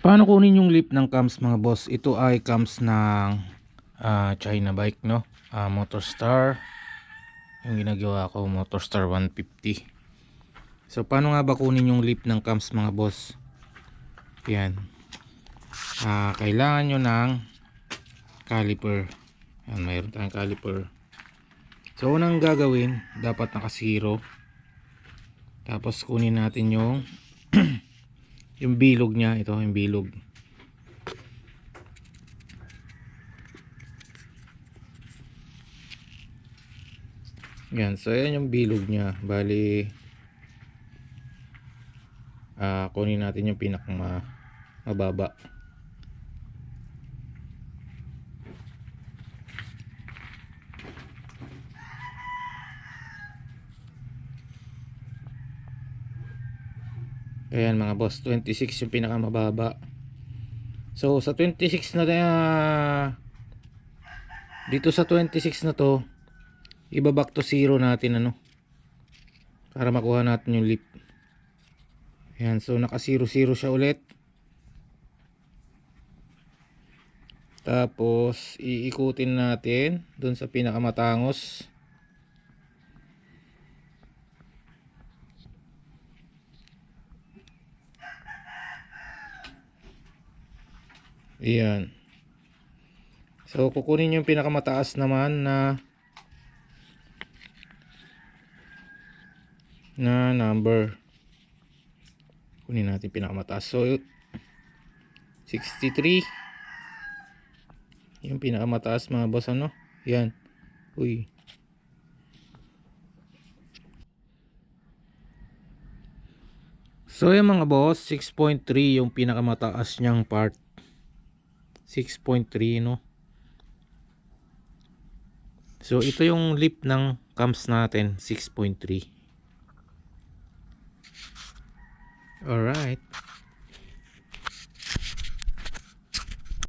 Paano kunin yung lip ng cams mga boss? Ito ay cams ng China bike, no? Motorstar. Yung ginagawa ko, Motorstar 150. So paano nga ba kunin yung lip ng cams mga boss? Yan. Kailangan nyo ng caliper. Yan, mayroon tayong caliper. So unang gagawin, dapat naka 0. Tapos kunin natin yung yung bilog nya. Ito yung bilog. Yan, so ayan yung bilog nya. Bali kunin natin yung mababa. Ayan mga boss, 26 yung pinakamababa. So sa 26 na dito sa 26 na to, iba-back to 0 natin para makuha natin yung lip. Ayan, so naka 0 siya ulit. Tapos iikutin natin dun sa pinakamatangos. Ayan. So kukunin yung pinakamataas naman na number. Kunin natin pinakamataas. So 63 yung pinakamataas mga boss, yan. Uy. So yung mga boss, 6.3 yung pinakamataas niyang part. 6.3, no? So ito yung lip ng cams natin, 6.3. Alright.